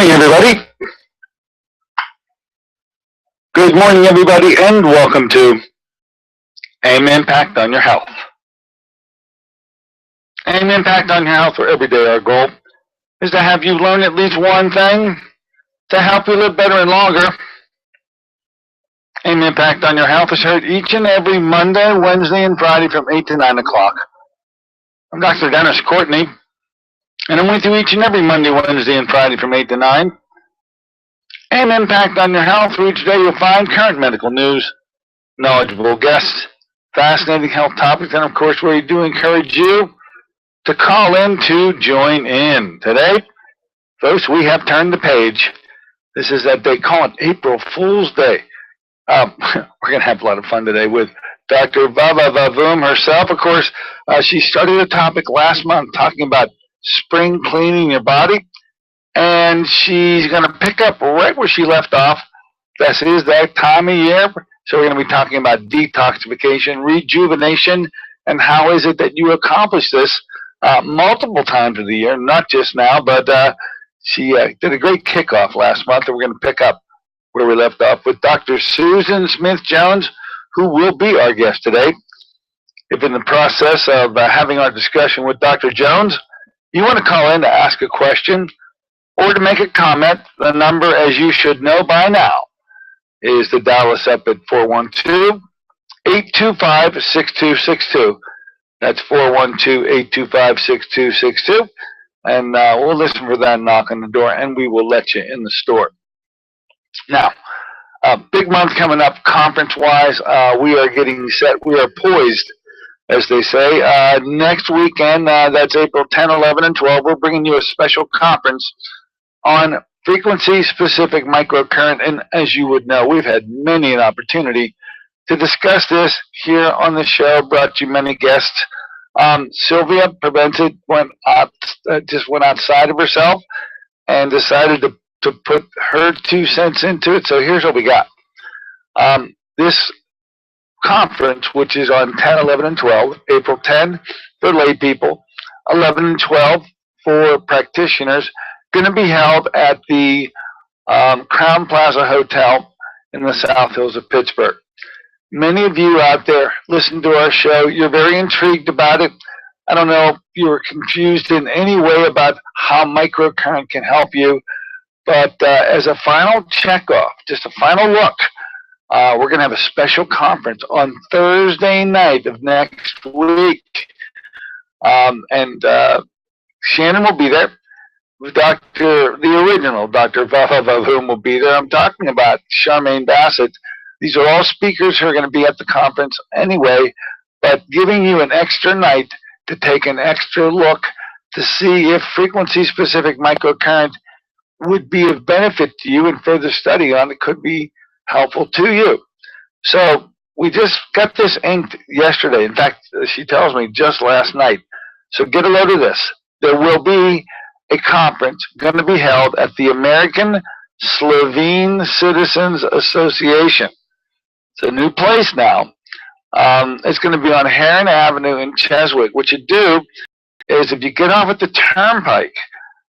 morning, everybody. Good morning, everybody, and welcome to AIM Impact on Your Health. AIM Impact on Your Health, where every day our goal is to have you learn at least one thing to help you live better and longer. AIM Impact on Your Health is heard each and every Monday, Wednesday, and Friday from 8 to 9 o'clock. I'm Dr. Dennis Courtney, and I'm with you each and every Monday, Wednesday, and Friday from 8 to 9. AIM Impact on Your Health, where each day you'll find current medical news, knowledgeable guests, fascinating health topics, and of course, we do encourage you to call in to join in. Today, folks, we have turned the page. This is that they call it April Fool's Day. We're going to have a lot of fun today with Dr. Vavavoom herself. Of course, she started a topic last month talking about spring cleaning your body, and she's going to pick up right where she left off. This is that time of year, so we're going to be talking about detoxification, rejuvenation, and how is it that you accomplish this multiple times of the year, not just now, but she did a great kickoff last month, and we're going to pick up where we left off with Dr. Susan Smith-Jones, who will be our guest today. If in the process of having our discussion with Dr. Jones, you want to call in to ask a question or to make a comment, the number, as you should know by now, is to dial us up at 412-825-6262. That's 412-825-6262. And we'll listen for that knock on the door, and we will let you in the store. Now, big month coming up conference-wise. We are getting set. We are poised, as they say. Next weekend, that's April 10, 11, and 12, we're bringing you a special conference on frequency-specific microcurrent. And as you would know, we've had many an opportunity to discuss this here on the show, brought you many guests. Sylvia Prevented just went outside of herself and decided to put her 2 cents into it. So here's what we got. This conference, which is on 10, 11, and 12, April 10 for lay people, 11 and 12 for practitioners, going to be held at the Crown Plaza Hotel in the South Hills of Pittsburgh. Many of you out there listen to our show. You're very intrigued about it. I don't know if you were confused in any way about how microcurrent can help you, but as a final checkoff, just a final look, we're going to have a special conference on Thursday night of next week. And Shannon will be there. The original Dr. Vavavoom will be there. I'm talking about Charmaine Bassett. These are all speakers who are going to be at the conference anyway, but giving you an extra night to take an extra look to see if frequency-specific microcurrent would be of benefit to you, and further study on it could be helpful to you. So we just got this inked yesterday. In fact, she tells me just last night. So get a load of this. There will be a conference going to be held at the American Slovene Citizens Association. It's a new place now. It's going to be on Heron Avenue in Cheswick. What you do is, if you get off at the Turnpike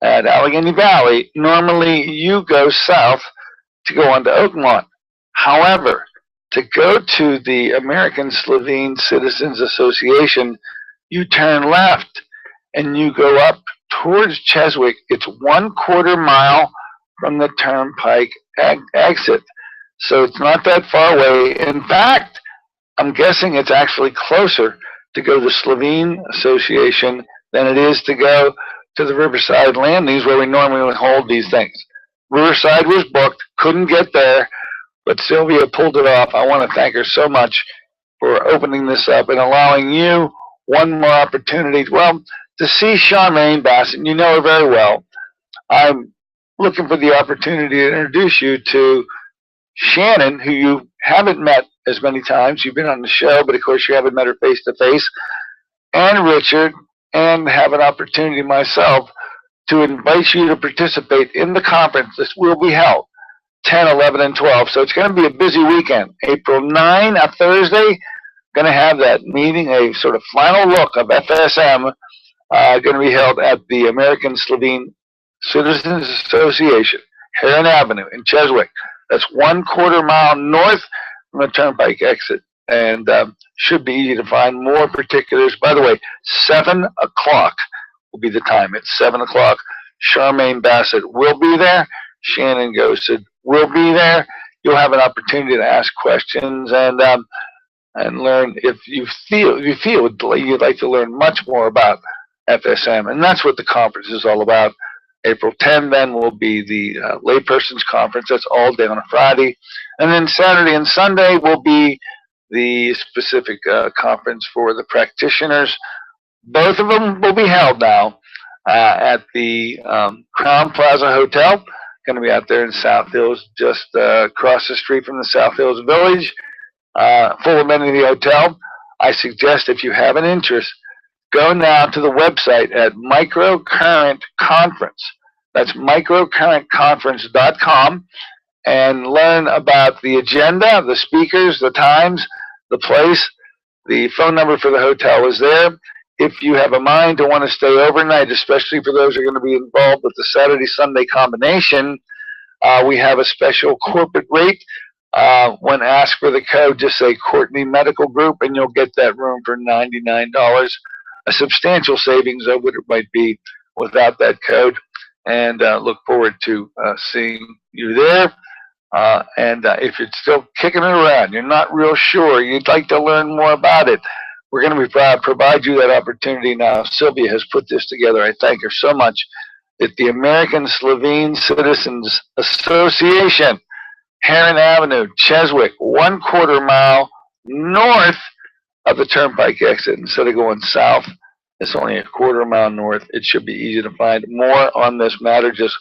at Allegheny Valley, normally you go south to go on to Oaklawn. However, to go to the American Slovene Citizens Association, you turn left and you go up towards Cheswick. It's 1/4 mile from the Turnpike exit. So it's not that far away. In fact, I'm guessing it's actually closer to go to the Slovene Association than it is to go to the Riverside Landings, where we normally hold these things. Riverside was booked, couldn't get there, but Sylvia pulled it off. I want to thank her so much for opening this up and allowing you one more opportunity, well, to see Charmaine Bassett. You know her very well. I'm looking for the opportunity to introduce you to Shannon, who you haven't met as many times. You've been on the show, but of course you haven't met her face to face, and Richard, and have an opportunity myself to invite you to participate in the conference. This will be held 10, 11, and 12. So it's going to be a busy weekend. April 9, a Thursday, going to have that meeting, a sort of final look of FSM, going to be held at the American Slovene Citizens Association, Heron Avenue in Cheswick. That's 1/4 mile north from the Turnpike exit, and should be easy to find. More particulars, by the way, 7 o'clock will be the time. It's 7 o'clock. Charmaine Bassett will be there. Shannon Ghosted will be there. You'll have an opportunity to ask questions and learn if you feel you'd like to learn much more about FSM, and that's what the conference is all about. April 10 then will be the laypersons conference. That's all day on a Friday, and then Saturday and Sunday will be the specific conference for the practitioners. Both of them will be held now at the Crown Plaza Hotel. Going to be out there in South Hills, just across the street from the South Hills Village. Full amenity hotel. I suggest if you have an interest, go now to the website at Microcurrent Conference. That's microcurrentconference.com, and learn about the agenda, the speakers, the times, the place. The phone number for the hotel is there. If you have a mind to want to stay overnight, especially for those who are going to be involved with the Saturday-Sunday combination, we have a special corporate rate. When asked for the code, just say Courtney Medical Group, and you'll get that room for $99. A substantial savings of what it might be without that code. And look forward to seeing you there. And if you're still kicking it around, you're not real sure, you'd like to learn more about it, we're going to be proud to provide you that opportunity now. Sylvia has put this together. I thank her so much. At the American Slovene Citizens Association, Heron Avenue, Cheswick, 1/4 mile north of the Turnpike exit. Instead of going south, it's only a 1/4 mile north. It should be easy to find. More on this matter, just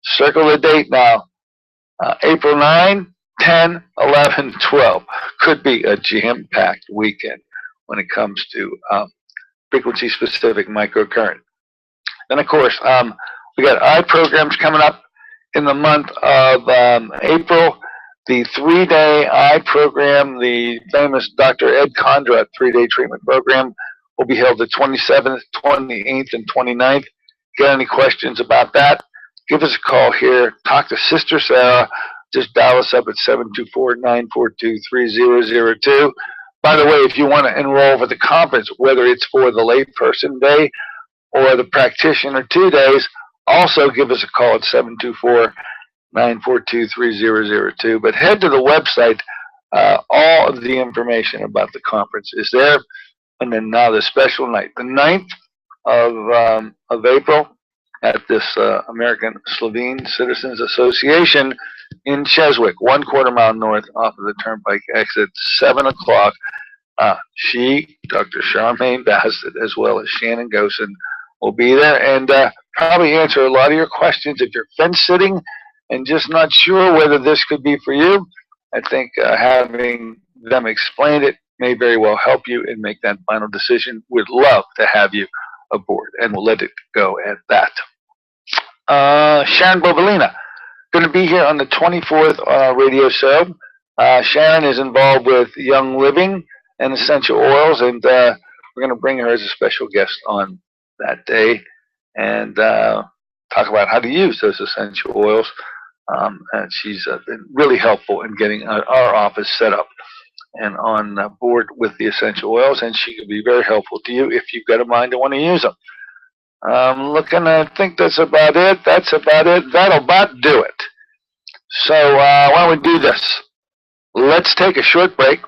circle the date now. April 9, 10, 11, 12. Could be a jam-packed weekend when it comes to frequency-specific microcurrent. Then, of course, we got eye programs coming up in the month of April. The 3-day eye program, the famous Dr. Ed Condra 3-day treatment program, will be held the 27th, 28th, and 29th. Get any questions about that? Give us a call here. Talk to Sister Sarah. Just dial us up at 724-942-3002. By the way, if you want to enroll for the conference, whether it's for the layperson day or the practitioner 2 days, also give us a call at 724-942-3002. But head to the website. All of the information about the conference is there. And then now the special night, the 9th of April, at this American Slovene Citizens Association in Cheswick, 1/4 mile north off of the Turnpike exit, 7 o'clock. Dr. Charmaine Bassett, as well as Shannon Gosen, will be there and probably answer a lot of your questions. If you're fence sitting and just not sure whether this could be for you, I think having them explain it may very well help you and make that final decision. We'd love to have you aboard, and we'll let it go at that. Sharon Bovalina, going to be here on the 24th on our radio show. Sharon is involved with Young Living and essential oils, and we're going to bring her as a special guest on that day and talk about how to use those essential oils. And she's been really helpful in getting our office set up and on board with the essential oils, and she can be very helpful to you if you've got a mind to want to use them. I think that's about it. That'll about do it. So why don't we do this? Let's take a short break,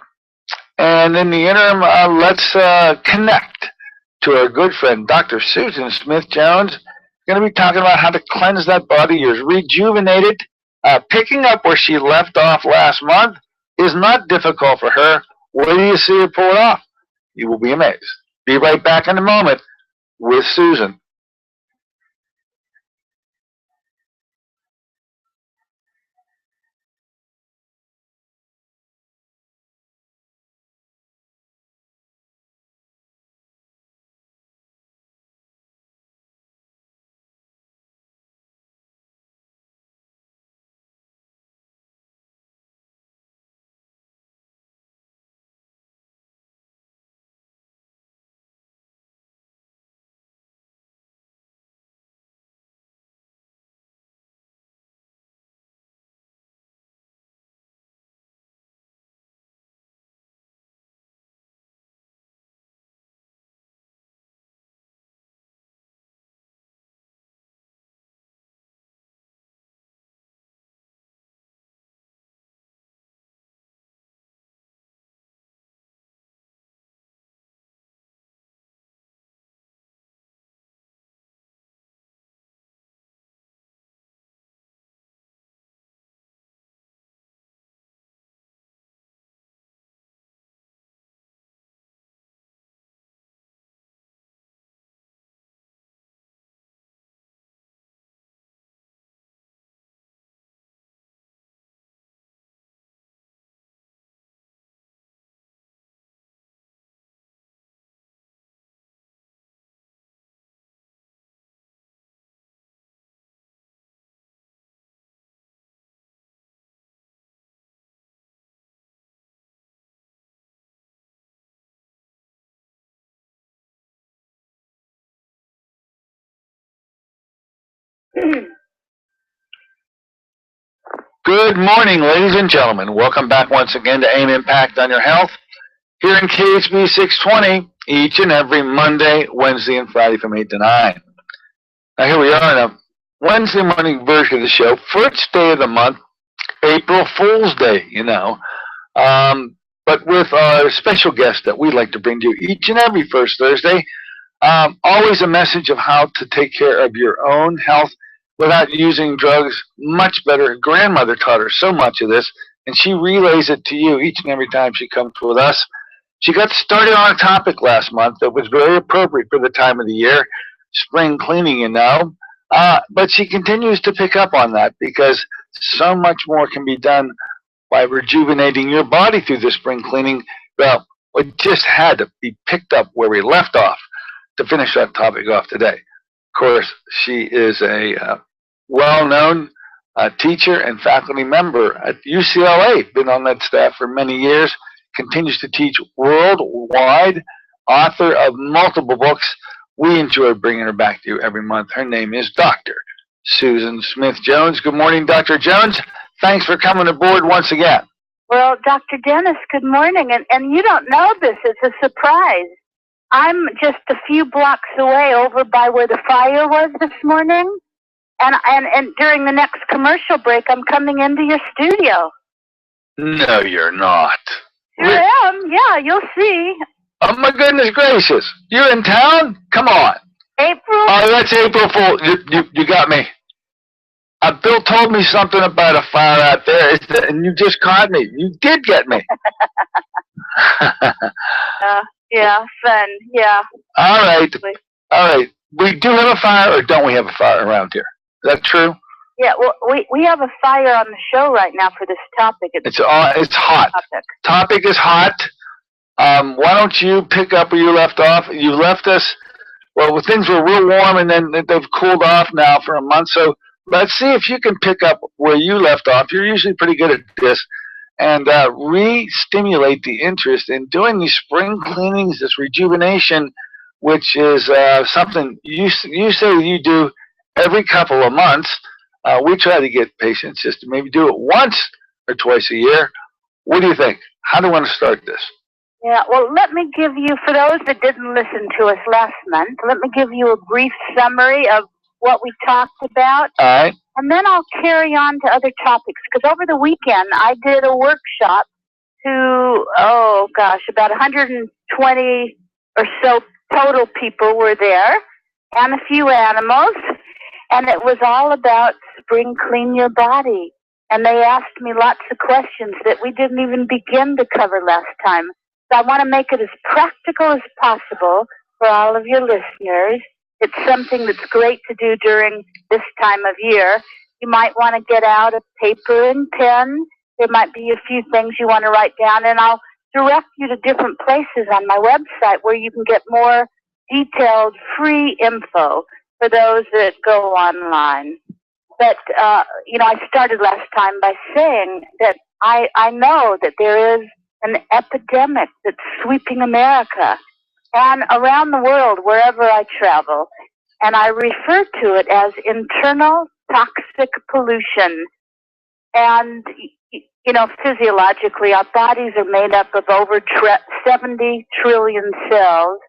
and in the interim, let's connect to our good friend, Dr. Susan Smith-Jones. Going to be talking about how to cleanse that body. You're rejuvenated. Picking up where she left off last month is not difficult for her. Wait till you see her pull it off. You will be amazed. Be right back in a moment with Susan. Good morning, ladies and gentlemen. Welcome back once again to AIM Impact on Your Health here in KHB 620 each and every Monday, Wednesday, and Friday from 8 to 9. Now here we are in a Wednesday morning version of the show, first day of the month, April Fool's Day, but with our special guest that we like to bring to you each and every first Thursday. Always a message of how to take care of your own health without using drugs. Much better. Grandmother taught her so much of this, and she relays it to you each and every time she comes with us. She got started on a topic last month that was very appropriate for the time of the year, spring cleaning, but she continues to pick up on that because so much more can be done by rejuvenating your body through the spring cleaning. Well, it just had to be picked up where we left off to finish that topic off today. Of course, she is a well-known teacher and faculty member at UCLA, been on that staff for many years, continues to teach worldwide, author of multiple books. We enjoy bringing her back to you every month. Her name is Dr. Susan Smith-Jones. Good morning, Dr. Jones. Thanks for coming aboard once again. Well, Dr. Dennis, good morning. And you don't know this. It's a surprise. I'm just a few blocks away over by where the fire was this morning. And during the next commercial break, I'm coming into your studio. No, you're not. Sure am. Yeah, you'll see. Oh, my goodness gracious. You're in town? Come on. April? Oh, that's April Fool. You got me. Bill told me something about a fire out there, and you just caught me. You did get me. Yeah, fun. Yeah. All right. We do have a fire, or don't we have a fire around here? Is that true? Yeah, well, we have a fire on the show right now for this topic. It's hot. Topic is hot. Why don't you pick up where you left off? You left us, well, things were real warm, and then they've cooled off now for a month. So let's see if you can pick up where you left off. You're usually pretty good at this. And re-stimulate the interest in doing these spring cleanings, this rejuvenation, which is something you say you do every couple of months. We try to get patients just to maybe do it once or twice a year. What do you think? How do you want to start this? Yeah, well, let me give you, for those that didn't listen to us last month, let me give you a brief summary of what we talked about. All right. And then I'll carry on to other topics, because over the weekend I did a workshop to, about 120 or so total people were there, and a few animals, and it was all about spring clean your body. And they asked me lots of questions that we didn't even begin to cover last time. So I want to make it as practical as possible for all of your listeners. It's something that's great to do during this time of year. You might want to get out a paper and pen. There might be a few things you want to write down, and I'll direct you to different places on my website where you can get more detailed free info for those that go online. But, I started last time by saying that I know that there is an epidemic that's sweeping America and around the world, wherever I travel. And I refer to it as internal toxic pollution. And, physiologically, our bodies are made up of over 70 trillion cells.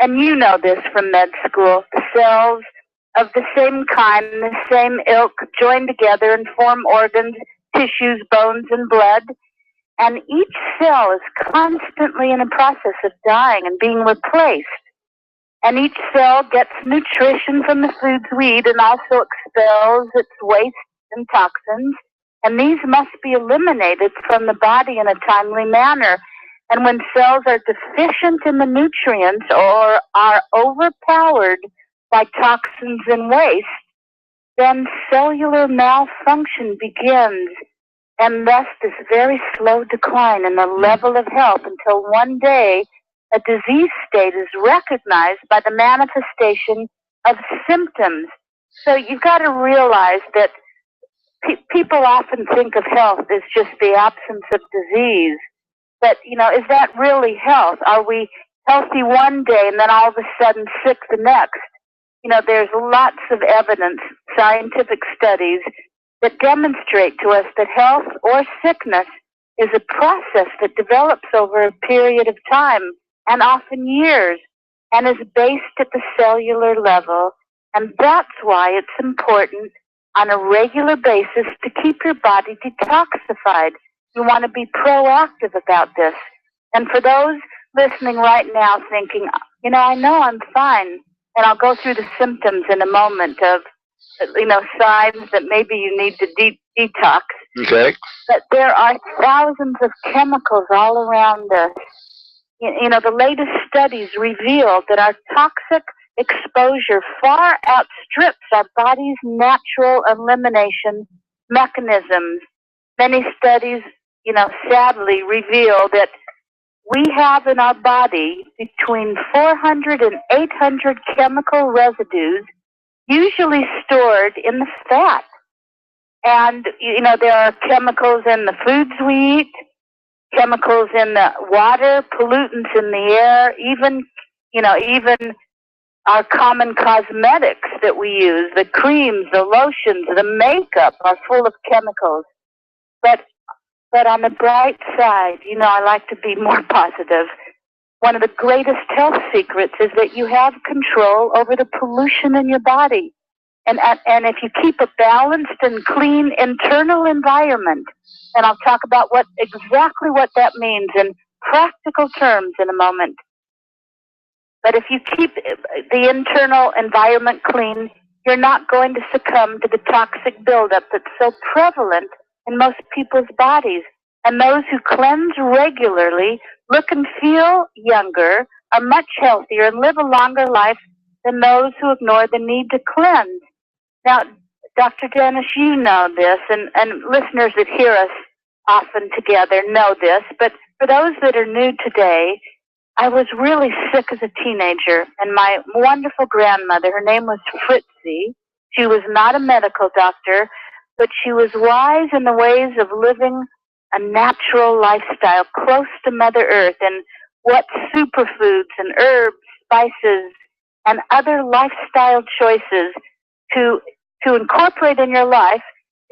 And you know this from med school. The cells of the same kind, the same ilk, join together and form organs, tissues, bones, and blood. And each cell is constantly in a process of dying and being replaced. And each cell gets nutrition from the foods we eat and also expels its waste and toxins. And these must be eliminated from the body in a timely manner. And when cells are deficient in the nutrients or are overpowered by toxins and waste, then cellular malfunction begins. And thus this very slow decline in the level of health until one day a disease state is recognized by the manifestation of symptoms. So you've got to realize that people often think of health as just the absence of disease. But, is that really health? Are we healthy one day and then all of a sudden sick the next? there's lots of evidence, scientific studies that demonstrate to us that health or sickness is a process that develops over a period of time and often years and is based at the cellular level. And that's why it's important on a regular basis to keep your body detoxified. You want to be proactive about this. And for those listening right now thinking, I know I'm fine, and I'll go through the symptoms in a moment of, signs that maybe you need to detox. Okay. But there are thousands of chemicals all around us. The latest studies reveal that our toxic exposure far outstrips our body's natural elimination mechanisms. Many studies, sadly reveal that we have in our body between 400 and 800 chemical residues, usually stored in the fat. And, there are chemicals in the foods we eat, chemicals in the water, pollutants in the air, even our common cosmetics that we use, the creams, the lotions, the makeup are full of chemicals. But on the bright side, I like to be more positive. One of the greatest health secrets is that you have control over the pollution in your body. And if you keep a balanced and clean internal environment, and I'll talk about exactly what that means in practical terms in a moment. But if you keep the internal environment clean, you're not going to succumb to the toxic buildup that's so prevalent in most people's bodies. And those who cleanse regularly look and feel younger, are much healthier, and live a longer life than those who ignore the need to cleanse. Now, Dr. Dennis, you know this, and listeners that hear us often together know this, but for those that are new today, I was really sick as a teenager, and my wonderful grandmother, her name was Fritzie. She was not a medical doctor, but she was wise in the ways of living a natural lifestyle close to Mother Earth, and what superfoods and herbs, spices, and other lifestyle choices to incorporate in your life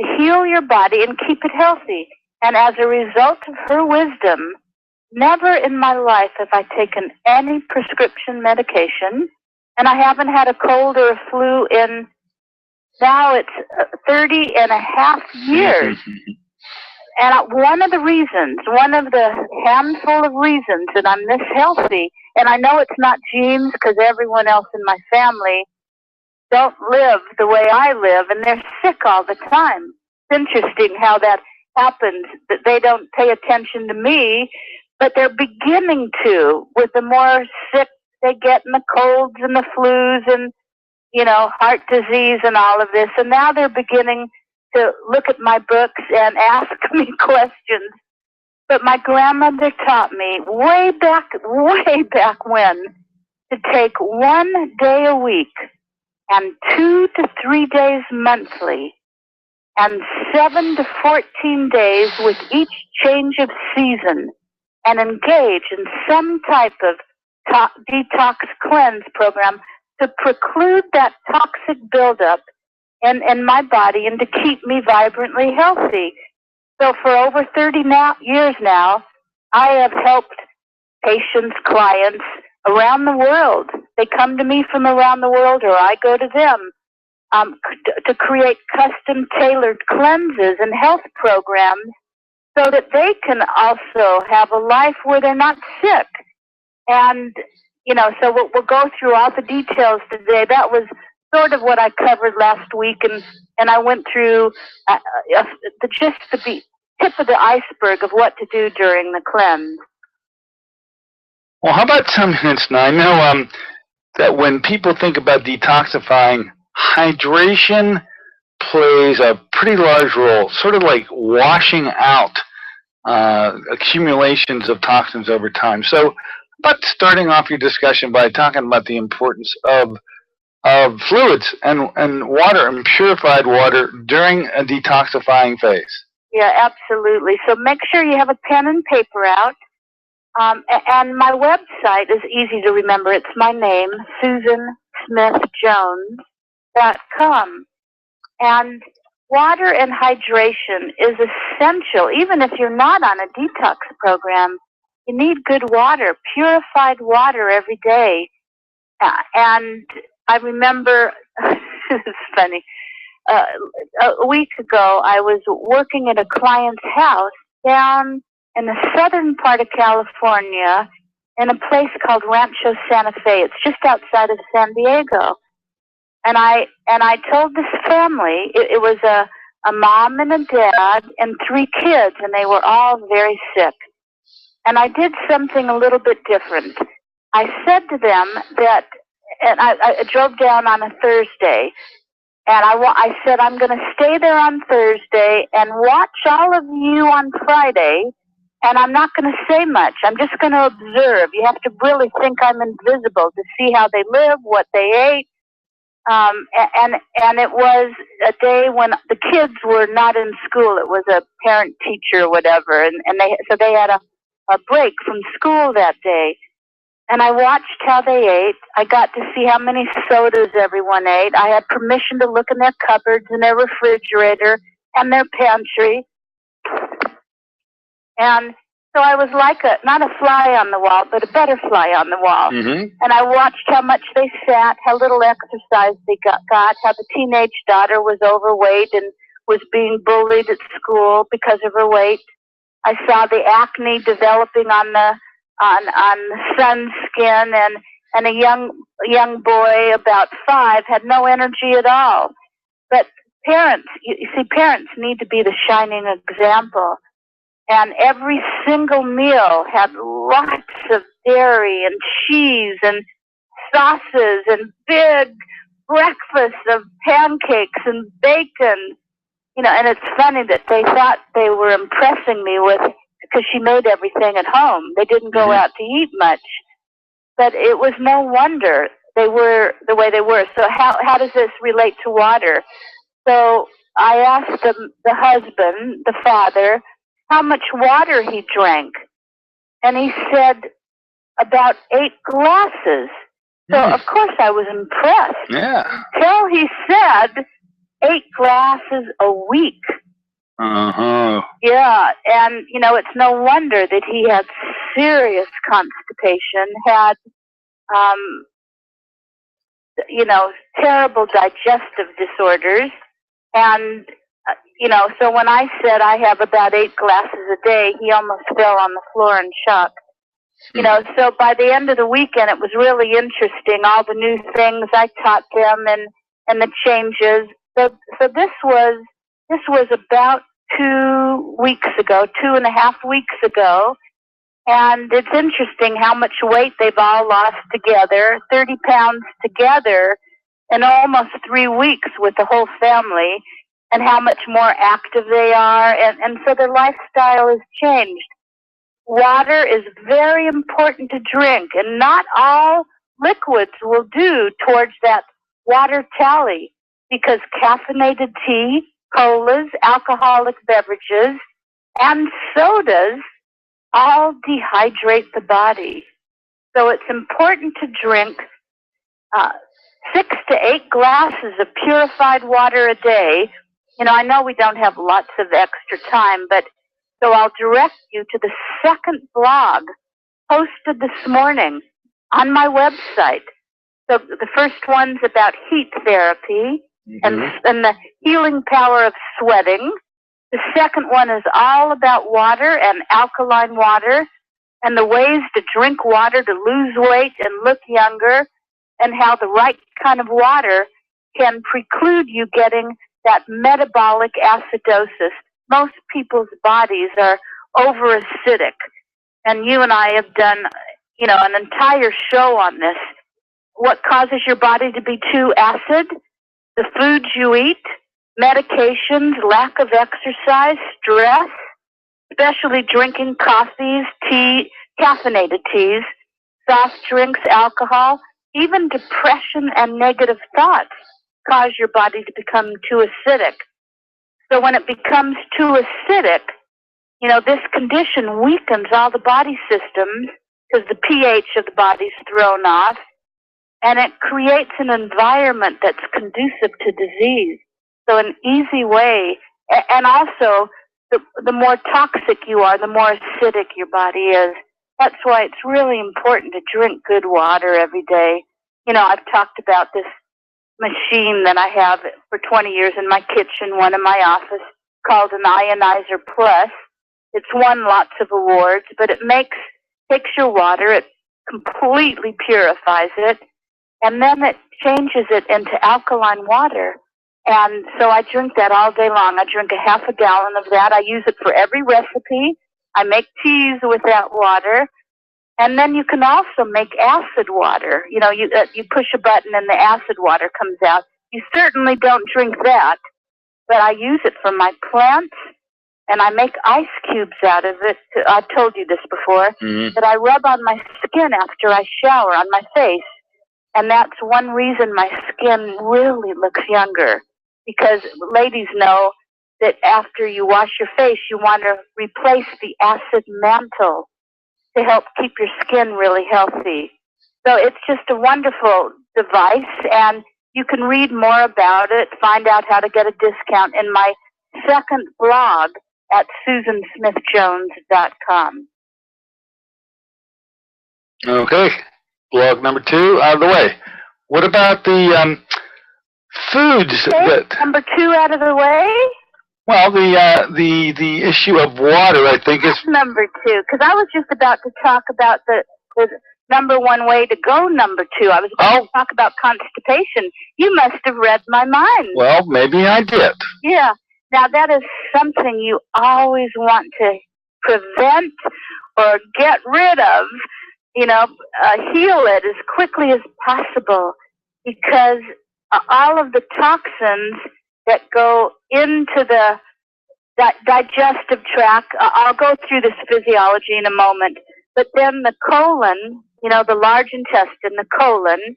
to heal your body and keep it healthy. And as a result of her wisdom, never in my life have I taken any prescription medication, and I haven't had a cold or a flu in, now it's 30 and a half years. And one of the handful of reasons that I'm this healthy, and I know it's not genes because everyone else in my family don't live the way I live, and they're sick all the time. It's interesting how that happens, that they don't pay attention to me, but they're beginning to, with the more sick they get in the colds and the flus and, heart disease and all of this. And now they're beginning to look at my books and ask me questions. But my grandmother taught me way back when to take 1 day a week and 2 to 3 days monthly and 7 to 14 days with each change of season, and engage in some type of detox cleanse program to preclude that toxic buildup in my body and to keep me vibrantly healthy. So for over 30 years now, I have helped patients, clients around the world. They come to me from around the world, or I go to them to create custom tailored cleanses and health programs so that they can also have a life where they're not sick. And, so we'll go through all the details today. That was sort of what I covered last week, and I went through just the tip of the iceberg of what to do during the cleanse. Well, how about some hints now? I know that when people think about detoxifying, hydration plays a pretty large role, sort of like washing out accumulations of toxins over time. So, about starting off your discussion by talking about the importance of fluids and water and purified water during a detoxifying phase. Yeah, absolutely. So make sure you have a pen and paper out. And my website is easy to remember. It's my name, smithjones.com. And water and hydration is essential. Even if you're not on a detox program, you need good water, purified water every day. And I remember, it's funny, a week ago I was working at a client's house down in the southern part of California in a place called Rancho Santa Fe. It's just outside of San Diego. And I told this family, it was a mom and a dad and 3 kids, and they were all very sick. And I did something a little bit different. I said to them that, and I drove down on a Thursday, and I said, I'm going to stay there on Thursday and watch all of you on Friday, and I'm not going to say much. I'm just going to observe. You have to really think I'm invisible to see how they live, what they ate. And it was a day when the kids were not in school. It was a parent-teacher, whatever, and they had a break from school that day. And I watched how they ate. I got to see how many sodas everyone ate. I had permission to look in their cupboards and their refrigerator and their pantry. And so I was like not a fly on the wall, but a butterfly on the wall. Mm-hmm. And I watched how much they sat, how little exercise they got, how the teenage daughter was overweight and was being bullied at school because of her weight. I saw the acne developing on the son's skin, and a young boy about 5 had no energy at all. But parents, you see, parents need to be the shining example. And every single meal had lots of dairy and cheese and sauces and big breakfasts of pancakes and bacon. You know, and it's funny that they thought they were impressing me with, because she made everything at home. They didn't go out to eat much. But it was no wonder they were the way they were. So how does this relate to water? So I asked the husband, the father, how much water he drank. And he said about 8 glasses. So, of course, I was impressed. Yeah. Till he said 8 glasses a week. Uh-huh. Yeah, and, you know, it's no wonder that he had serious constipation, had, you know, terrible digestive disorders, and, you know, so when I said I have about 8 glasses a day, he almost fell on the floor in shock. You know, so by the end of the weekend, it was really interesting, all the new things I taught them and the changes. So this was about 2 weeks ago, 2.5 weeks ago, and it's interesting how much weight they've all lost together, 30 pounds together in almost 3 weeks with the whole family, and how much more active they are, and so their lifestyle has changed. Water is very important to drink, and not all liquids will do towards that water tally, because caffeinated tea, colas, alcoholic beverages, and sodas all dehydrate the body. So it's important to drink 6 to 8 glasses of purified water a day. You know, I know we don't have lots of extra time, but so I'll direct you to the second blog posted this morning on my website. So the first one's about heat therapy and the healing power of sweating. The second one is all about water and alkaline water and the ways to drink water to lose weight and look younger, and how the right kind of water can preclude you getting that metabolic acidosis. Most people's bodies are over acidic, and you and I have done, you know, an entire show on this. What causes your body to be too acid? The foods you eat, medications, lack of exercise, stress, especially drinking coffees, tea, caffeinated teas, soft drinks, alcohol, even depression and negative thoughts cause your body to become too acidic. So when it becomes too acidic, you know, this condition weakens all the body systems because the pH of the body's thrown off. and it creates an environment that's conducive to disease. So an easy way, and also the more toxic you are, the more acidic your body is. That's why it's really important to drink good water every day. I've talked about this machine that I have for 20 years in my kitchen, one in my office, called an Ionizer Plus. It's won lots of awards, but it takes your water, it completely purifies it, and then it changes it into alkaline water. And so I drink that all day long. I drink a half a gallon of that. I use it for every recipe. I make teas with that water. And then you can also make acid water. You push a button and the acid water comes out. You certainly don't drink that, but I use it for my plants, and I make ice cubes out of it. I've told you this before, that I rub on my skin after I shower, on my face. And that's one reason my skin really looks younger. Because ladies know that after you wash your face, you want to replace the acid mantle to help keep your skin really healthy. So it's just a wonderful device, and you can read more about it, find out how to get a discount in my second blog at SusanSmithJones.com. Okay, blog number 2 out of the way. What about the foods that... Number 2 out of the way? Well, the issue of water, I think, is... Number 2, because I was just about to talk about the number 1 way to go, number 2. I was about to talk about constipation. You must have read my mind. Well, maybe I did. Yeah. Now, that is something you always want to prevent or get rid of, heal it as quickly as possible, because all of the toxins that go into the digestive tract, I'll go through this physiology in a moment, but then the colon, the large intestine, the colon,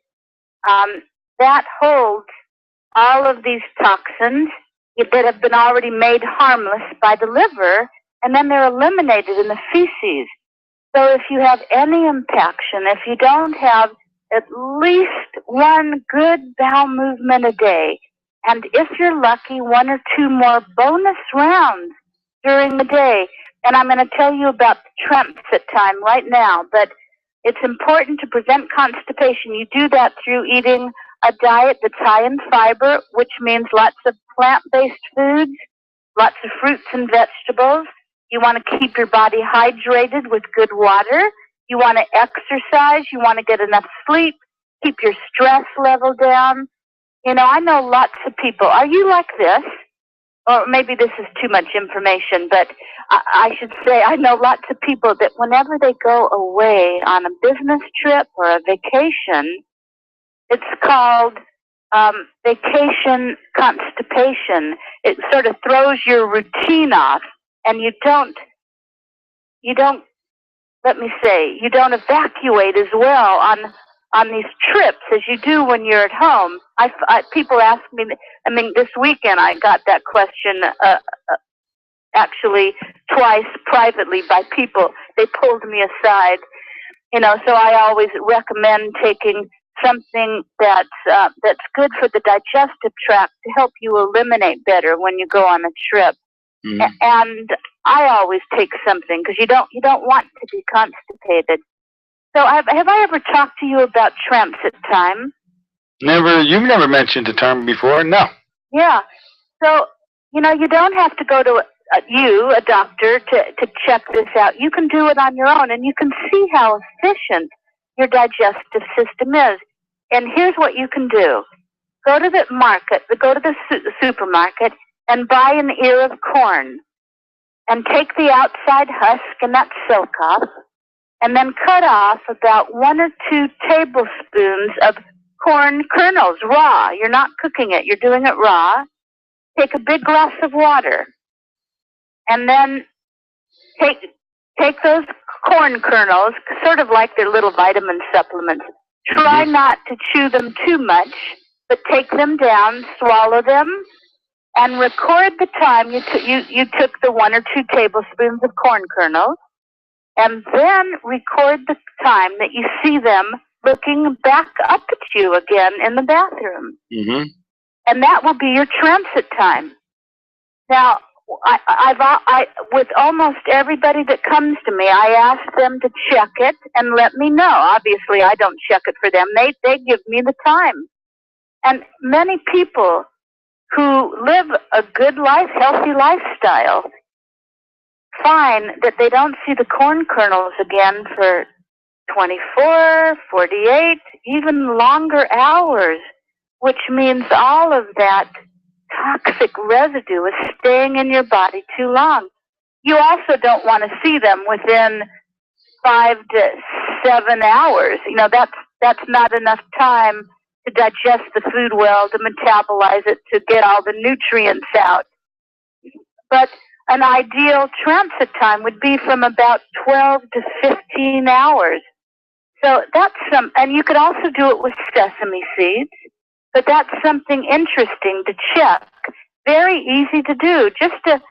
that holds all of these toxins that have been already made harmless by the liver, and then they're eliminated in the feces. So if you have any impaction, if you don't have at least one good bowel movement a day, and if you're lucky, 1 or 2 more bonus rounds during the day. And I'm going to tell you about the Tremfit time right now, but it's important to prevent constipation. You do that through eating a diet that's high in fiber, which means lots of plant-based foods, lots of fruits and vegetables. You want to keep your body hydrated with good water. You want to exercise. You want to get enough sleep, keep your stress level down. I know lots of people. Are you like this? Or maybe this is too much information, but I should say I know lots of people that whenever they go away on a business trip or a vacation, it's called vacation constipation. It sort of throws your routine off, and you don't evacuate as well on these trips as you do when you're at home. People ask me, this weekend I got that question actually twice privately by people. They pulled me aside, so I always recommend taking something that's good for the digestive tract to help you eliminate better when you go on a trip. Mm. And I always take something because you don't want to be constipated. So have I ever talked to you about Tremfit time? Never. You've never mentioned the term before, no. Yeah. So, you don't have to go to a doctor to check this out. You can do it on your own, and you can see how efficient your digestive system is. And here's what you can do. Go to the supermarket and buy an ear of corn and take the outside husk and that silk off, and then cut off about 1 or 2 tablespoons of corn kernels raw. You're not cooking it. You're doing it raw. Take a big glass of water, and then take those corn kernels, sort of like their little vitamin supplements. Try not to chew them too much, but take them down, swallow them, and record the time you took the 1 or 2 tablespoons of corn kernels, and then record the time that you see them looking back up at you again in the bathroom. Mm-hmm. And that will be your transit time. Now, with almost everybody that comes to me, I ask them to check it and let me know. Obviously, I don't check it for them. They give me the time. And many people who live a good life, healthy lifestyle, find that they don't see the corn kernels again for 24, 48, even longer hours, which means all of that toxic residue is staying in your body too long. You also don't want to see them within 5 to 7 hours. You know, that's not enough time to digest the food well, to metabolize it, to get all the nutrients out. But an ideal transit time would be from about 12 to 15 hours. So that's and you could also do it with sesame seeds, but that's something interesting to check. Very easy to do, just to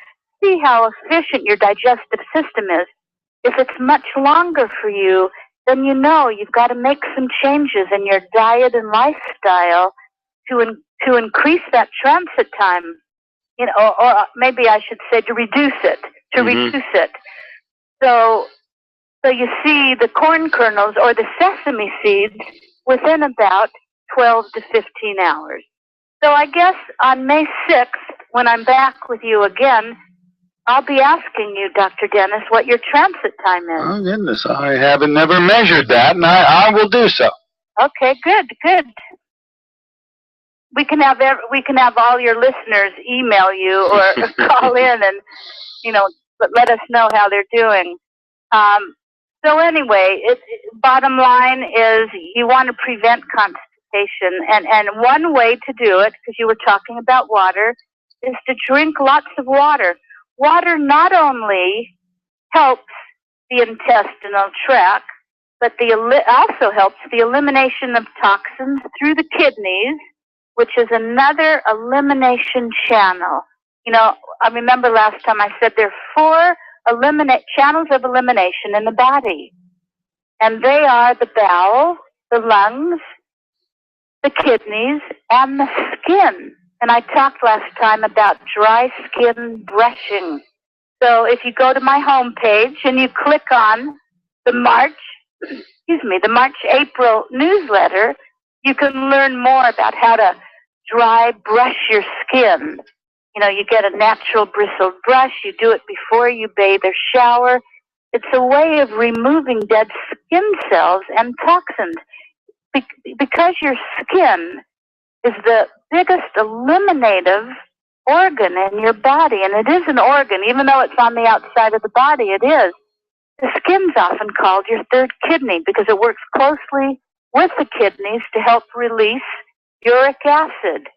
see how efficient your digestive system is. If it's much longer for you, then you know you've got to make some changes in your diet and lifestyle to increase that transit time. You know, or maybe I should say to reduce it. Reduce it. So you see the corn kernels or the sesame seeds within about 12 to 15 hours. So I guess on May 6th, when I'm back with you again, I'll be asking you, Dr. Dennis, what your transit time is. Oh, goodness. I haven't never measured that, and I will do so. Okay, good. We can have all your listeners email you or call in and, let us know how they're doing. So anyway, bottom line is you want to prevent constipation, and one way to do it, because you were talking about water, is to drink lots of water. Water not only helps the intestinal tract, but also helps the elimination of toxins through the kidneys, which is another elimination channel. I remember last time I said there are 4 channels of elimination in the body. And they are the bowel, the lungs, the kidneys, and the skin. And I talked last time about dry skin brushing. So if you go to my homepage and you click on the March-April newsletter, you can learn more about how to dry brush your skin. You get a natural bristled brush. You do it before you bathe or shower. It's a way of removing dead skin cells and toxins. Because your skin is the biggest eliminative organ in your body, and it is an organ, even though it's on the outside of the body, it is. The skin's often called your third kidney because it works closely with the kidneys to help release uric acid.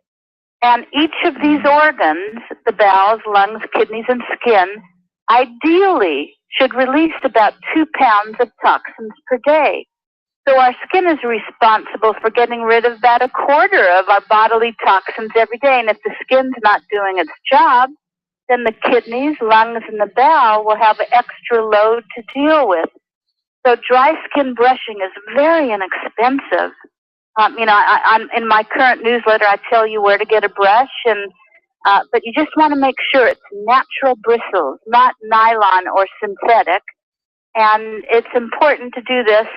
And each of these organs, the bowels, lungs, kidneys, and skin, ideally should release about 2 pounds of toxins per day. So our skin is responsible for getting rid of about 1/4 of our bodily toxins every day. And if the skin's not doing its job, then the kidneys, lungs, and the bowel will have an extra load to deal with. So dry skin brushing is very inexpensive. In my current newsletter, I tell you where to get a brush, but you just want to make sure it's natural bristles, not nylon or synthetic. And it's important to do this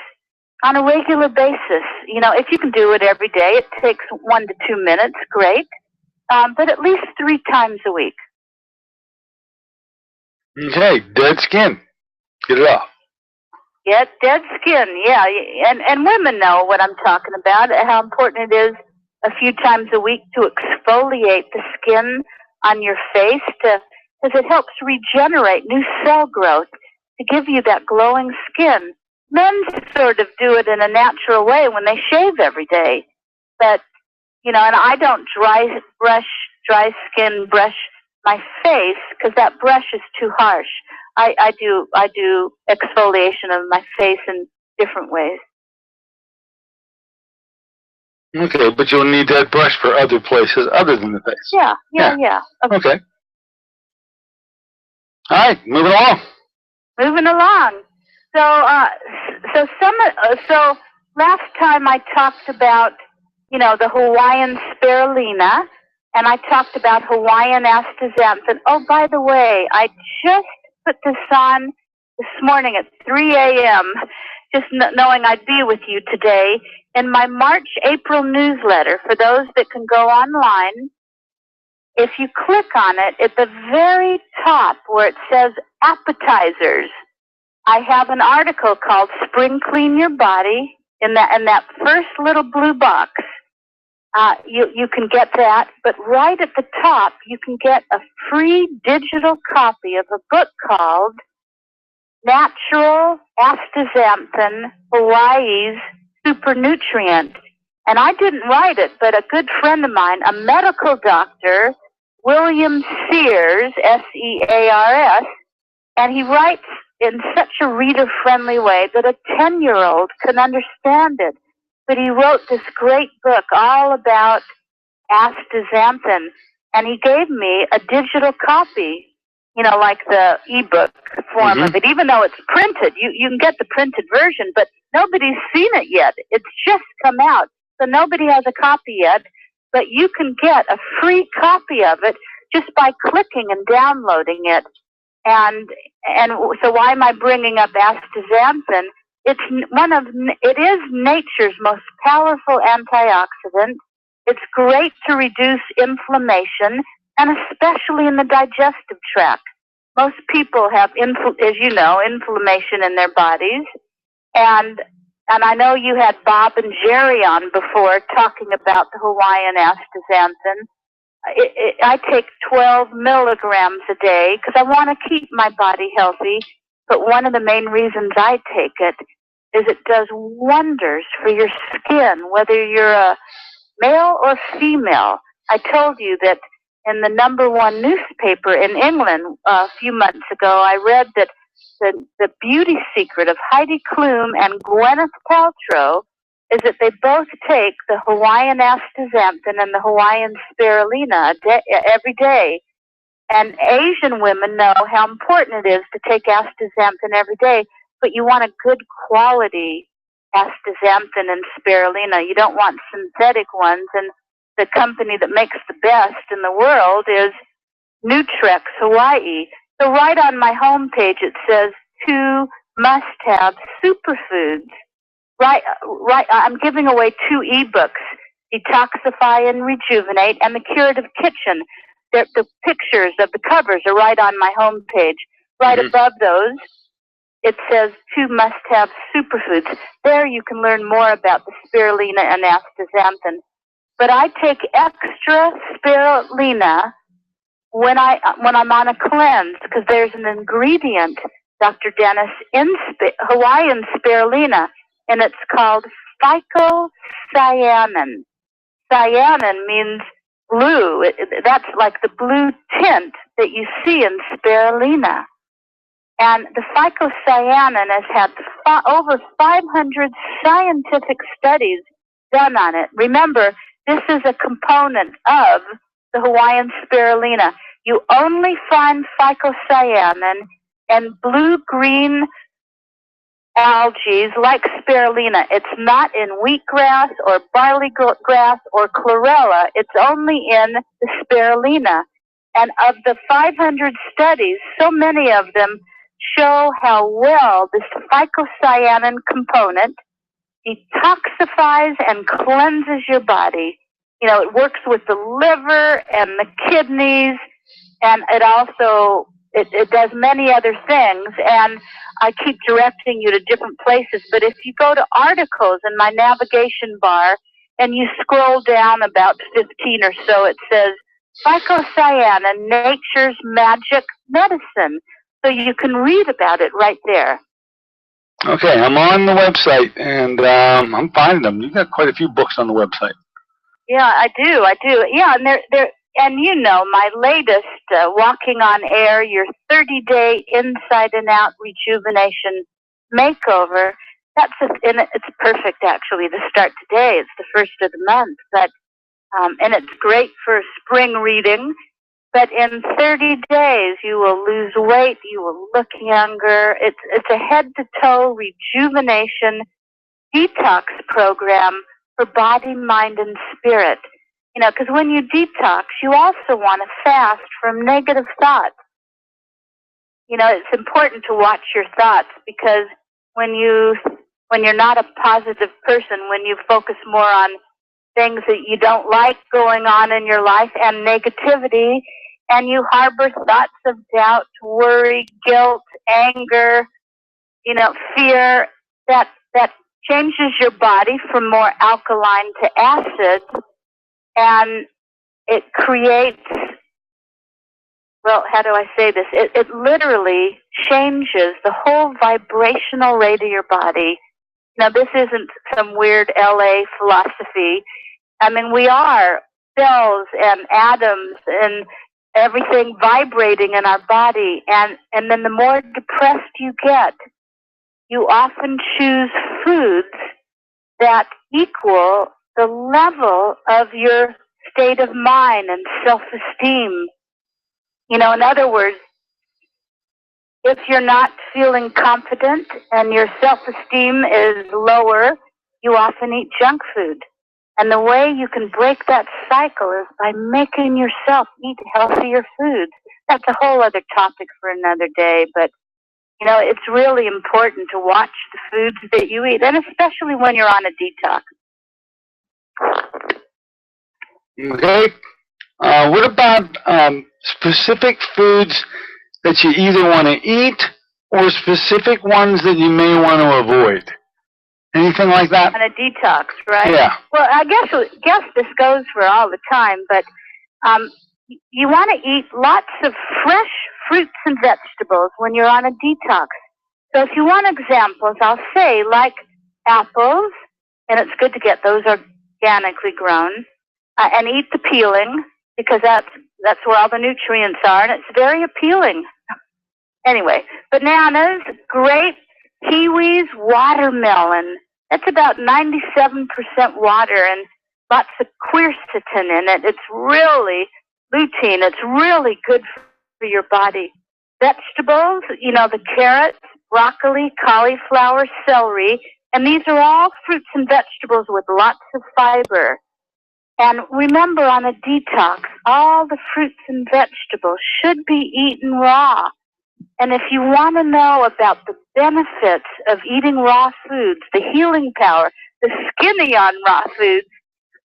on a regular basis. If you can do it every day, it takes 1 to 2 minutes, great. But at least 3 times a week. Okay, dead skin. Get it off. Yeah, dead skin, yeah. And women know what I'm talking about, how important it is a few times a week to exfoliate the skin on your face because it helps regenerate new cell growth to give you that glowing skin. Men sort of do it in a natural way when they shave every day. But, and I don't dry skin brush my face because that brush is too harsh. I do exfoliation of my face in different ways. Okay, but you'll need that brush for other places other than the face. Yeah. Okay. All right, moving along. So last time I talked about, the Hawaiian spirulina, and I talked about Hawaiian astaxanthin. Oh, by the way, I just put this on this morning at 3 a.m., just knowing I'd be with you today. In my March-April newsletter, for those that can go online, if you click on it, at the very top where it says appetizers, I have an article called Spring Clean Your Body. In that first little blue box, you can get that. But right at the top, you can get a free digital copy of a book called Natural Astaxanthin, Hawaii's Super Nutrient. And I didn't write it, but a good friend of mine, a medical doctor, William Sears, Sears, and he writes in such a reader-friendly way that a 10-year-old can understand it. But he wrote this great book all about astaxanthin, and he gave me a digital copy, like the ebook form of it, even though it's printed. You can get the printed version, but nobody's seen it yet. It's just come out, so nobody has a copy yet, but you can get a free copy of it just by clicking and downloading it. And so why am I bringing up astaxanthin? It is nature's most powerful antioxidant. It's great to reduce inflammation, and especially in the digestive tract. Most people have, as you know, inflammation in their bodies. And I know you had Bob and Jerry on before talking about the Hawaiian astaxanthin. I take 12 milligrams a day because I want to keep my body healthy. But one of the main reasons I take it is it does wonders for your skin, whether you're a male or female. I told you that in the #1 newspaper in England a few months ago, I read that the beauty secret of Heidi Klum and Gwyneth Paltrow is that they both take the Hawaiian astaxanthin and the Hawaiian spirulina every day. And Asian women know how important it is to take astaxanthin every day, but you want a good quality astaxanthin and spirulina. You don't want synthetic ones, and the company that makes the best in the world is Nutrex Hawaii. So right on my homepage it says 2 must-have superfoods. Right. I'm giving away 2 ebooks, Detoxify and Rejuvenate, and The Curative Kitchen. The pictures of the covers are right on my homepage. Right above those, it says 2 must-have superfoods. There you can learn more about the spirulina and astaxanthin. But I take extra spirulina when I'm on a cleanse, because there's an ingredient, Dr. Dennis, in Hawaiian spirulina, and it's called phycocyanin. Cyanin means blue. That's like the blue tint that you see in spirulina. And the phycocyanin has had over 500 scientific studies done on it. Remember, this is a component of the Hawaiian spirulina. You only find phycocyanin in blue-green algae like spirulina. It's not in wheatgrass or barley grass or chlorella. It's only in the spirulina. And of the 500 studies, so many of them show how well this phycocyanin component detoxifies and cleanses your body. It works with the liver and the kidneys, and it also it does many other things. And I keep directing you to different places, but if you go to articles in my navigation bar and you scroll down about 15 or so, it says phycocyanin, nature's magic medicine. So you can read about it right there. Okay, I'm on the website, and I'm finding them. You've got quite a few books on the website. Yeah, I do. Yeah, and and my latest, Walking on Air, your 30-day inside and out rejuvenation makeover. And it's perfect actually to start today. It's the first of the month, but and it's great for spring reading. But in 30 days, you will lose weight. You will look younger. It's a head to toe rejuvenation detox program for body, mind, and spirit. Because when you detox, you also want to fast from negative thoughts. It's important to watch your thoughts, because when you're not a positive person, when you focus more on things that you don't like going on in your life and negativity, and you harbor thoughts of doubt, worry, guilt, anger, fear, that changes your body from more alkaline to acid, and it creates, well, how do I say this? It literally changes the whole vibrational rate of your body. Now, this isn't some weird LA philosophy. I mean, we are cells and atoms and everything vibrating in our body. And then the more depressed you get, you often choose foods that equal the level of your state of mind and self-esteem. In other words, if you're not feeling confident and your self-esteem is lower, you often eat junk food. And the way you can break that cycle is by making yourself eat healthier foods. That's a whole other topic for another day, but it's really important to watch the foods that you eat, and especially when you're on a detox. Okay. What about specific foods that you either want to eat or specific ones that you may want to avoid? Anything like that? On a detox, right? Yeah. Well, I guess this goes for all the time, but you want to eat lots of fresh fruits and vegetables when you're on a detox. So if you want examples, I'll say like apples, and it's good to get those organically grown, and eat the peeling, because that's where all the nutrients are, and it's very appealing. Anyway, bananas, grapes, kiwis, watermelon. That's about 97% water and lots of quercetin in it. It's really lutein. It's really good for your body. Vegetables, the carrots, broccoli, cauliflower, celery, and these are all fruits and vegetables with lots of fiber. And remember, on a detox, all the fruits and vegetables should be eaten raw. And if you want to know about the benefits of eating raw foods, the healing power, the skinny on raw foods,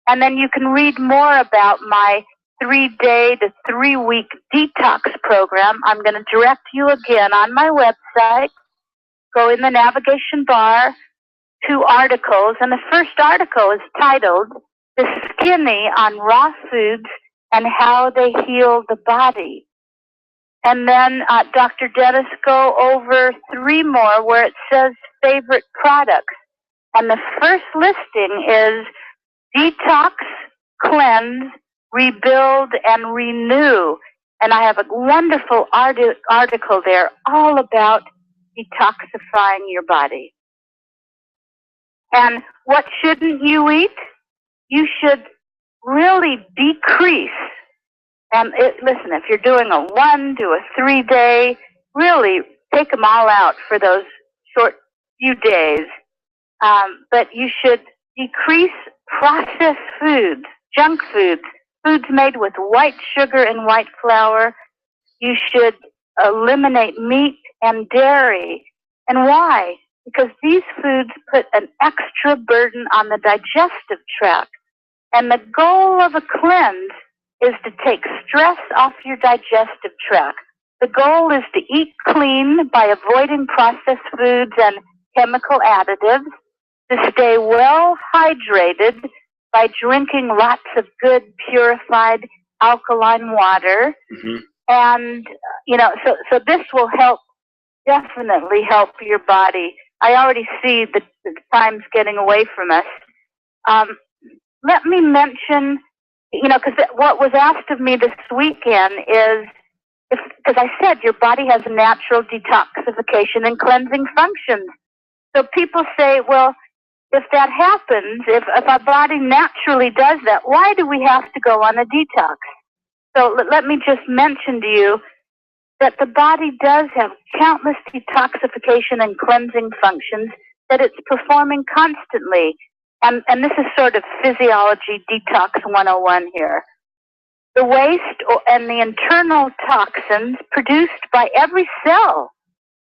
and then you can read more about my 3-day to 3-week detox program. I'm going to direct you again on my website. Go in the navigation bar, 2 articles, and the first article is titled "The Skinny on Raw Foods and How They Heal the Body." And then Dr. Dennis go over 3 more where it says favorite products. And the first listing is Detox, Cleanse, Rebuild, and Renew. And I have a wonderful article there all about detoxifying your body. And what shouldn't you eat? You should really decrease. And listen, if you're doing a 1 to a 3-day, really take them all out for those short few days. But you should decrease processed foods, junk foods, foods made with white sugar and white flour. You should eliminate meat and dairy. And why? Because these foods put an extra burden on the digestive tract. And the goal of a cleanse is to take stress off your digestive tract. The goal is to eat clean by avoiding processed foods and chemical additives, to stay well hydrated by drinking lots of good purified alkaline water. Mm-hmm. And, so this will definitely help your body. I already see the time's getting away from us. Let me mention, because what was asked of me this weekend is, because I said your body has natural detoxification and cleansing functions. So people say, well, if that happens, if our body naturally does that, why do we have to go on a detox? So let me just mention to you that the body does have countless detoxification and cleansing functions that it's performing constantly. And this is sort of physiology detox 101 here. The waste and the internal toxins produced by every cell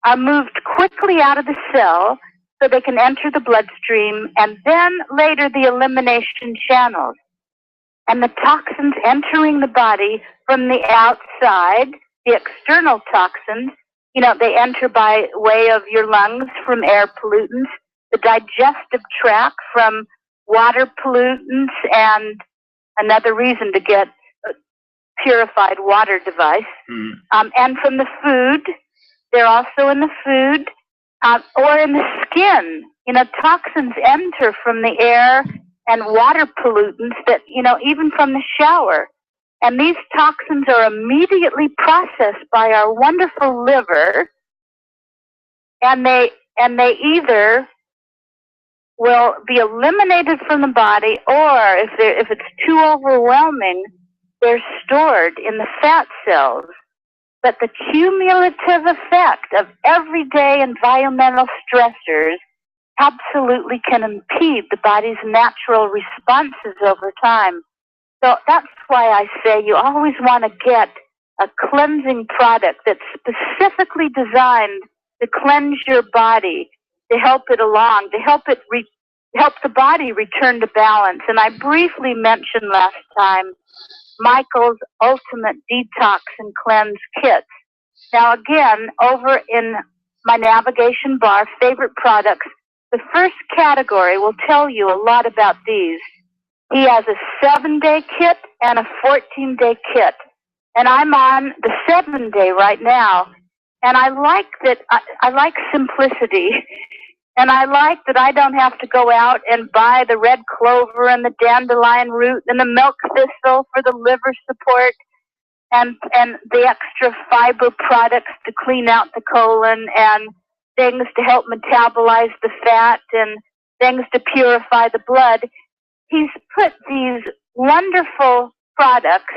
are moved quickly out of the cell so they can enter the bloodstream and then later the elimination channels. And the toxins entering the body from the outside, the external toxins, they enter by way of your lungs from air pollutants, the digestive tract from water pollutants, and another reason to get a purified water device. And from the food, they're also in the food or in the skin. Toxins enter from the air and water pollutants that, even from the shower. And these toxins are immediately processed by our wonderful liver, and they either will be eliminated from the body, or if it's too overwhelming, they're stored in the fat cells. But the cumulative effect of everyday environmental stressors absolutely can impede the body's natural responses over time. So that's why I say you always want to get a cleansing product that's specifically designed to cleanse your body, to help it along, to help the body return to balance. And I briefly mentioned last time Michael's Ultimate Detox and Cleanse Kits. Now again, over in my navigation bar, favorite products, the first category will tell you a lot about these. He has a 7-day kit and a 14-day kit. And I'm on the 7-day right now. And I like that, I like simplicity. And I like that I don't have to go out and buy the red clover and the dandelion root and the milk thistle for the liver support and the extra fiber products to clean out the colon and things to help metabolize the fat and things to purify the blood. He's put these wonderful products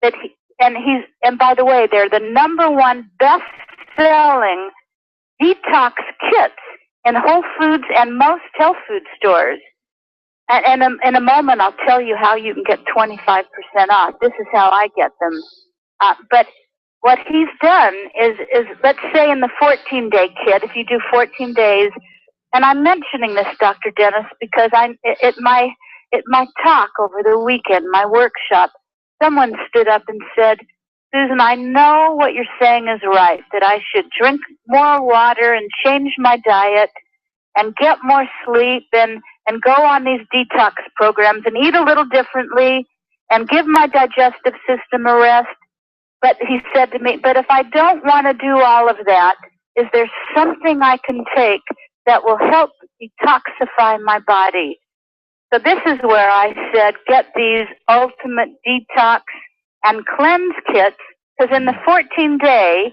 and by the way, they're the #1 best-selling detox kits in Whole Foods and most health food stores. And in a moment, I'll tell you how you can get 25% off. This is how I get them. But what he's done is let's say in the 14-day kit, if you do 14 days, and I'm mentioning this, Dr. Dennis, because at my talk over the weekend, my workshop, someone stood up and said, Susan, I know what you're saying is right, that I should drink more water and change my diet and get more sleep and go on these detox programs and eat a little differently and give my digestive system a rest. But he said to me, but if I don't want to do all of that, is there something I can take that will help detoxify my body? So this is where I said, get these Ultimate Detox and Cleanse Kits, because in the 14-day,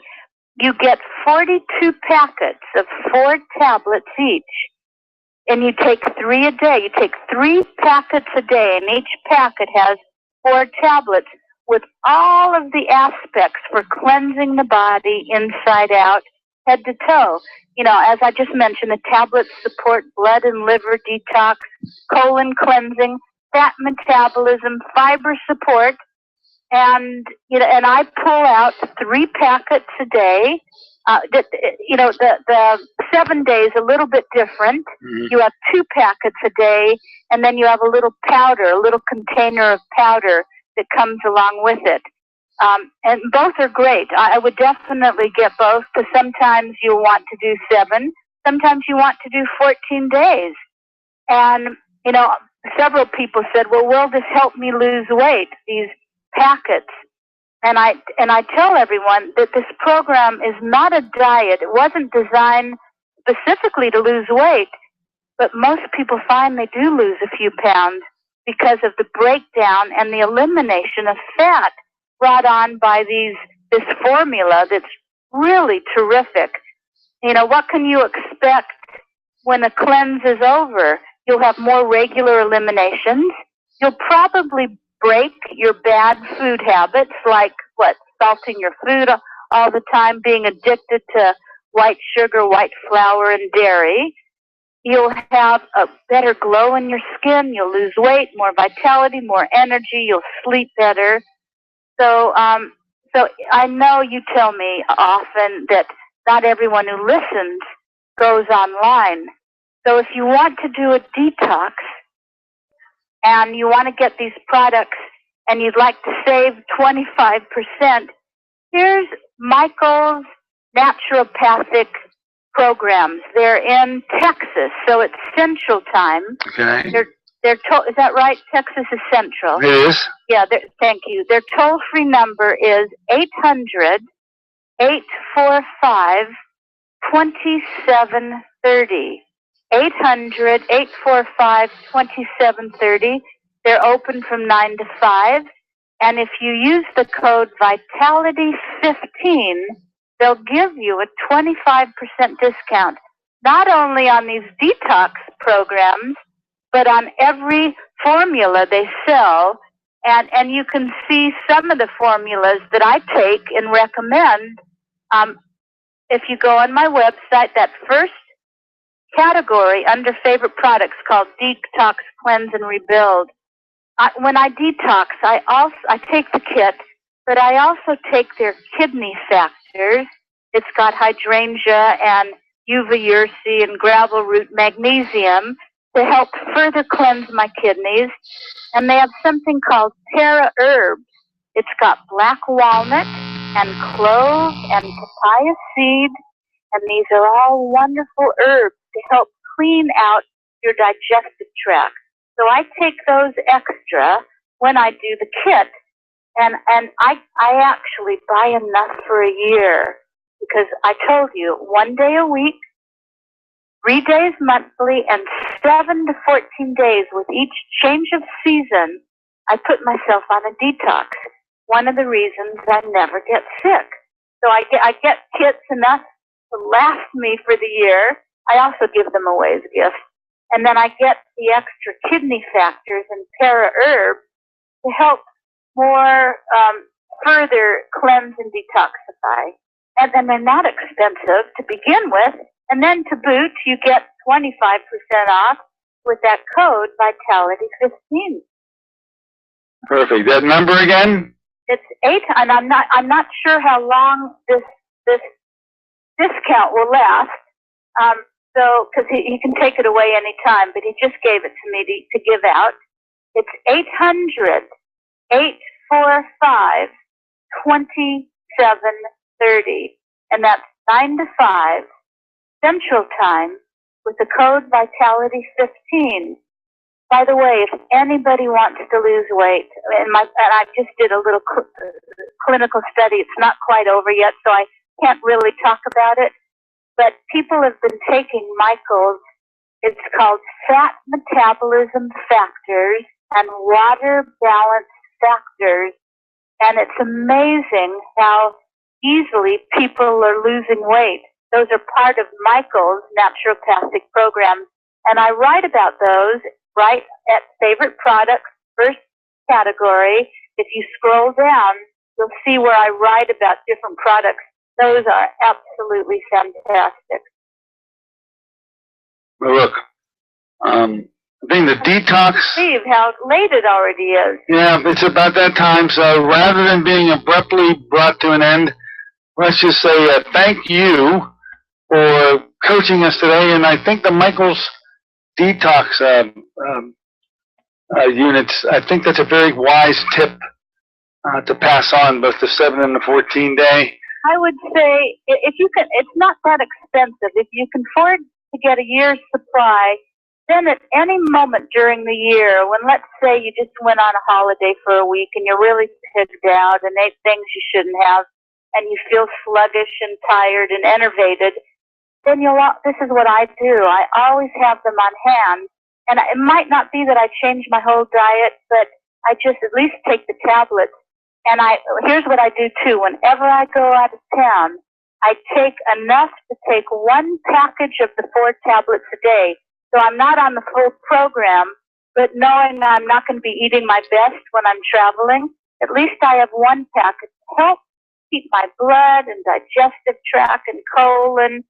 you get 42 packets of 4 tablets each. And you take 3 a day. You take 3 packets a day, and each packet has 4 tablets with all of the aspects for cleansing the body inside out, head to toe. As I just mentioned, the tablets support blood and liver detox, colon cleansing, fat metabolism, fiber support, and I pull out 3 packets a day. The 7 days a little bit different. Mm-hmm. You have 2 packets a day, and then you have a little powder, a little container of powder that comes along with it. And both are great. I would definitely get both, because sometimes you want to do 7, sometimes you want to do 14 days. And, several people said, well, will this help me lose weight, these packets? And I tell everyone that this program is not a diet. It wasn't designed specifically to lose weight, but most people find they do lose a few pounds because of the breakdown and the elimination of fat brought on by this formula that's really terrific. What can you expect when the cleanse is over? You'll have more regular eliminations. You'll probably break your bad food habits, like salting your food all the time, being addicted to white sugar, white flour, and dairy. You'll have a better glow in your skin. You'll lose weight, more vitality, more energy. You'll sleep better. So, so I know you tell me often that not everyone who listens goes online. So if you want to do a detox and you want to get these products and you'd like to save 25%, here's Michael's naturopathic programs. They're in Texas, so it's Central Time. Okay. Is that right? Texas is Central. It is. Yeah, thank you. Their toll-free number is 800-845-2730. 800-845-2730. They're open from 9 to 5. And if you use the code Vitality15, they'll give you a 25% discount, not only on these detox programs, but on every formula they sell. And you can see some of the formulas that I take and recommend. If you go on my website, that first category under favorite products called Detox, Cleanse, and Rebuild. When I detox, I take the kit, but I also take their kidney factors. It's got hydrangea and uvauracil and gravel root magnesium to help further cleanse my kidneys. And they have something called Terra Herbs. It's got black walnut and clove and papaya seed, and these are all wonderful herbs to help clean out your digestive tract. So I take those extra when I do the kit, and I actually buy enough for a year, because I told you, 1 day a week, 3 days monthly, and 7 to 14 days with each change of season, I put myself on a detox. One of the reasons I never get sick. So I get kits enough to last me for the year. I also give them away as gifts. And then I get the extra kidney factors and Terra Herbs to help more further cleanse and detoxify. And then they're not expensive to begin with. And then to boot, you get 25% off with that code Vitality15. Perfect. That number again? It's 8, and I'm not sure how long this discount will last. So, because he can take it away anytime, but he just gave it to me to give out. It's 800-845-2730, and that's 9 to 5 Central Time with the code Vitality15. By the way, if anybody wants to lose weight, and I just did a little clinical study. It's not quite over yet, so I can't really talk about it. But people have been taking Michael's, it's called Fat Metabolism Factors and Water Balance Factors. And it's amazing how easily people are losing weight. Those are part of Michael's naturopathic programs. And I write about those right at favorite products, first category. If you scroll down, you'll see where I write about different products. Those are absolutely fantastic. Well, look, I think the detox... Steve, how late it already is. Yeah, it's about that time. So rather than being abruptly brought to an end, let's just say thank you for coaching us today. And I think the Michael's detox units, I think that's a very wise tip to pass on, both the 7 and the 14 day. I would say if you can, it's not that expensive. If you can afford to get a year's supply, then at any moment during the year, when let's say you just went on a holiday for a week and you're really pigged out and ate things you shouldn't have, and you feel sluggish and tired and enervated, then this is what I do. I always have them on hand. And it might not be that I change my whole diet, but I just at least take the tablets. And here's what I do too. Whenever I go out of town, I take enough to take 1 package of the 4 tablets a day. So I'm not on the full program, but knowing I'm not going to be eating my best when I'm traveling, at least I have 1 packet to help keep my blood and digestive tract and colon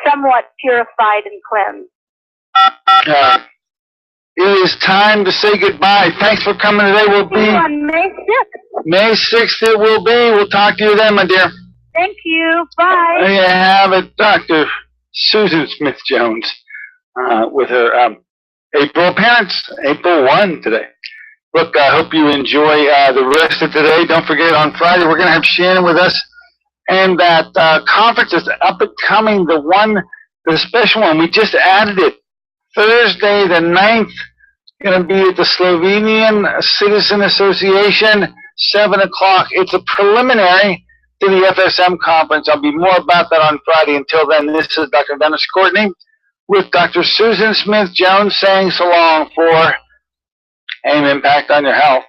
somewhat purified and cleansed. It is time to say goodbye. Thanks for coming today. We'll be on May 6th. May 6th. It will be. We'll talk to you then, my dear. Thank you. Bye. There you have it, Dr. Susan Smith-Jones, with her April appearance, April 1 today. Look, I hope you enjoy the rest of today. Don't forget, on Friday, we're going to have Shannon with us. And that conference is up and coming, the special one. We just added it. Thursday the 9th, going to be at the Slovenian Citizen Association, 7 o'clock. It's a preliminary to the FSM conference. I'll be more about that on Friday. Until then, this is Dr. Dennis Courtney with Dr. Susan Smith-Jones saying so long for AIM Impact on Your Health.